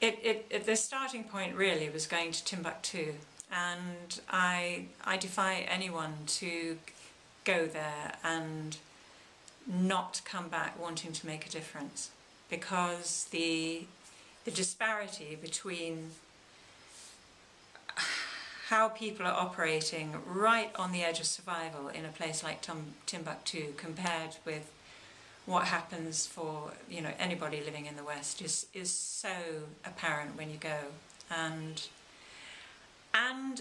The starting point really was going to Timbuktu, and I defy anyone to go there and not come back wanting to make a difference, because the disparity between how people are operating right on the edge of survival in a place like Timbuktu compared with what happens for anybody living in the West is so apparent when you go, and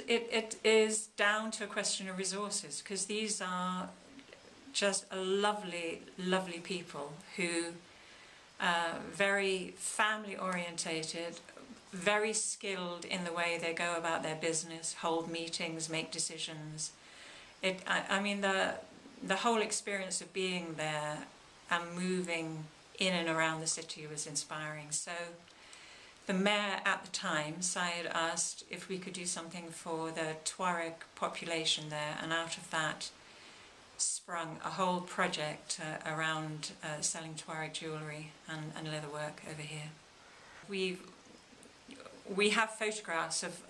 it is down to a question of resources, because these are just lovely people who are very family orientated, very skilled in the way they go about their business, hold meetings, make decisions. I mean the whole experience of being there and moving in and around the city was inspiring. So the mayor at the time, Syed, asked if we could do something for the Tuareg population there, and out of that sprung a whole project around selling Tuareg jewellery and leatherwork over here. We have photographs of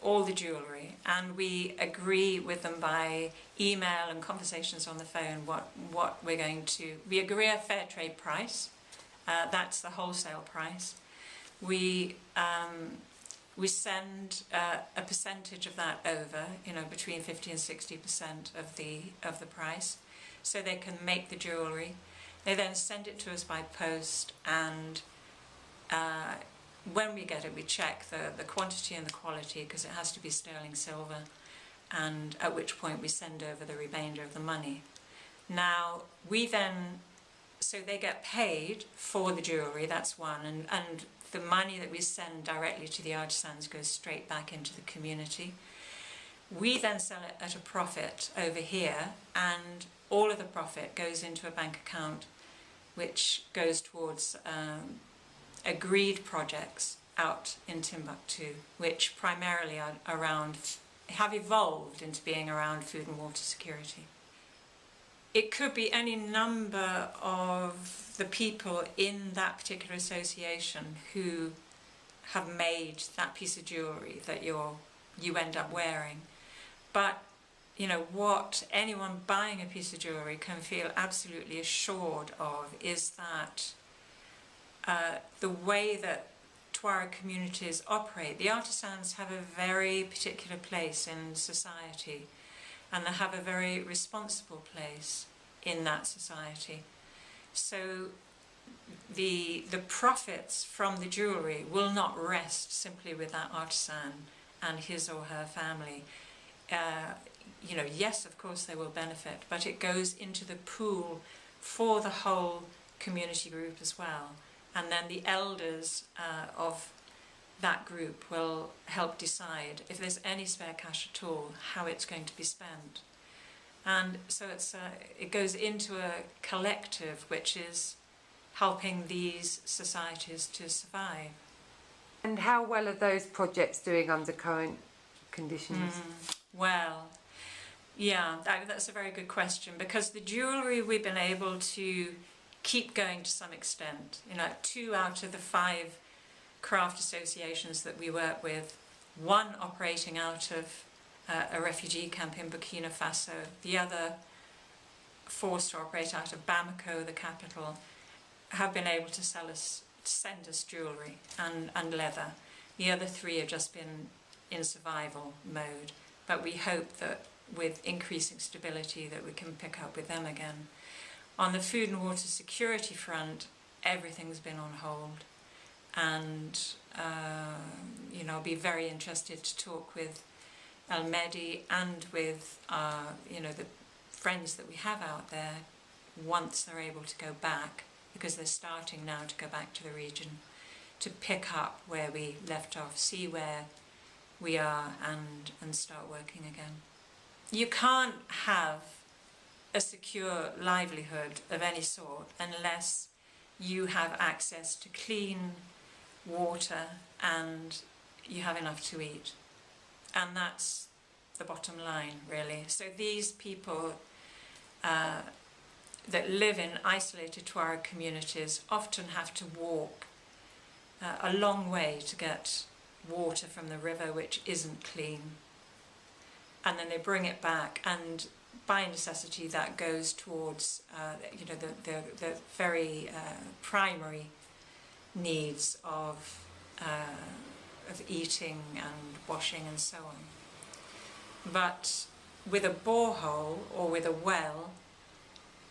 all the jewellery, and we agree with them by email and conversations on the phone what we're going to. We agree a fair trade price. That's the wholesale price. We send a percentage of that over, between 50 and 60% of the price, so they can make the jewellery. They then send it to us by post, and when we get it, we check the quantity and the quality, because it has to be sterling silver, and at which point we send over the remainder of the money. Now, so they get paid for the jewellery, that's one, and the money that we send directly to the artisans goes straight back into the community. We then sell it at a profit over here, and all of the profit goes into a bank account which goes towards agreed projects out in Timbuktu, which primarily are have evolved into being around food and water security. It could be any number of the people in that particular association who have made that piece of jewellery that you end up wearing. But what anyone buying a piece of jewellery can feel absolutely assured of is that the way that Tuareg communities operate, the artisans have a very particular place in society, and they have a very responsible place in that society. So the profits from the jewellery will not rest simply with that artisan and his or her family. Yes, of course they will benefit, but it goes into the pool for the whole community group as well. And then the elders of that group will help decide, if there's any spare cash at all, how it's going to be spent. And so it goes into a collective which is helping these societies to survive. And how well are those projects doing under current conditions? Well, yeah, that's a very good question, because the jewellery we've been able to keep going to some extent. 2 out of the 5 craft associations that we work with, one operating out of a refugee camp in Burkina Faso, the other 4 to operate out of Bamako, the capital, have been able to send us jewellery and leather. The other 3 have just been in survival mode, but we hope that with increasing stability that we can pick up with them again. On the food and water security front, everything's been on hold, and I'll be very interested to talk with El Mehdi and with the friends that we have out there once they're able to go back, because they're starting now to go back to the region to pick up where we left off, see where we are, and start working again. You can't have a secure livelihood of any sort unless you have access to clean water and you have enough to eat. And that's the bottom line, really. So these people that live in isolated Tuareg communities often have to walk a long way to get water from the river which isn't clean, and then they bring it back, and by necessity that goes towards you know, the very primary needs of eating and washing and so on. But with a borehole or with a well,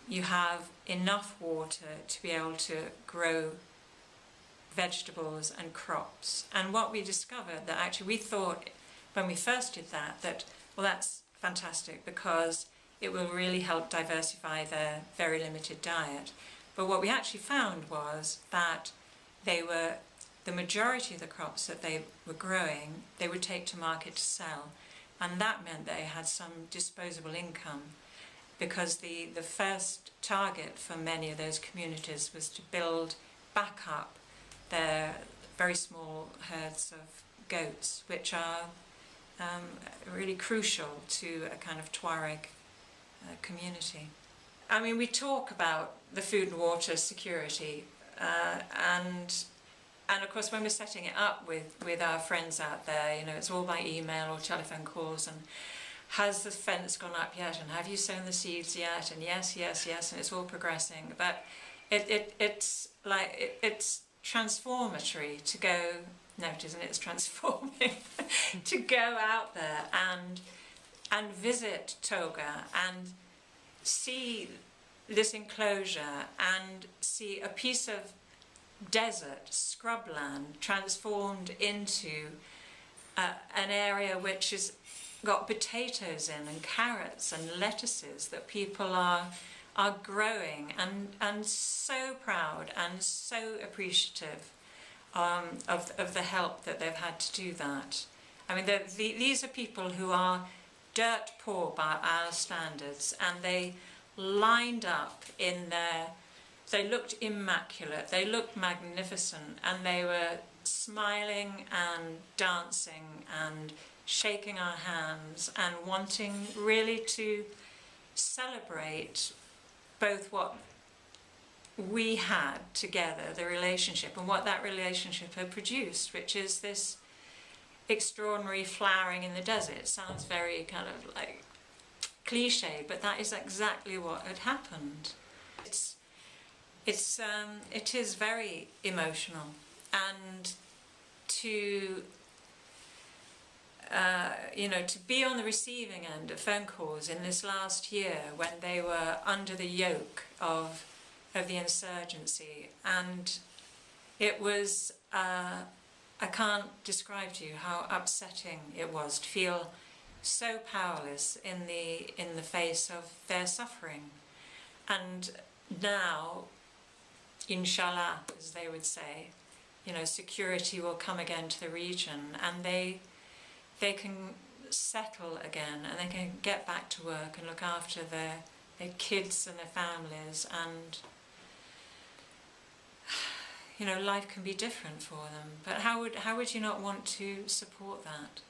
you have enough water to be able to grow vegetables and crops. And what we discovered, that actually we thought when we first did that, that, well, that's fantastic because it will really help diversify their very limited diet. But what we actually found was that the majority of the crops that they were growing, they would take to market to sell. And that meant they had some disposable income, because the first target for many of those communities was to build back up their very small herds of goats, which are really crucial to a kind of Tuareg community. I mean, we talk about the food and water security, and of course when we're setting it up with our friends out there, you know, it's all by email or telephone calls, and has the fence gone up yet, and have you sown the seeds yet, and yes, and it's all progressing. But it's transformatory to go, no it isn't, it's transforming, to go out there and visit Toga and see this enclosure and see a piece of desert, scrubland, transformed into an area which has got potatoes in and carrots and lettuces that people are growing, and so proud and so appreciative of the help that they've had to do that. I mean, these are people who are dirt poor by our standards, and they lined up in their, they looked immaculate, they looked magnificent, and they were smiling and dancing and shaking our hands and wanting really to celebrate both what we had together, the relationship, and what that relationship had produced, which is this extraordinary flowering in the desert. It sounds very kind of like cliche, but that is exactly what had happened. It is very emotional, and to you know, to be on the receiving end of phone calls in this last year when they were under the yoke of the insurgency, and it was, I can't describe to you how upsetting it was to feel so powerless in the face of their suffering. And now, inshallah, as they would say, you know, security will come again to the region, and they can settle again, and they can get back to work and look after their kids and their families, and you know, life can be different for them. But how would you not want to support that?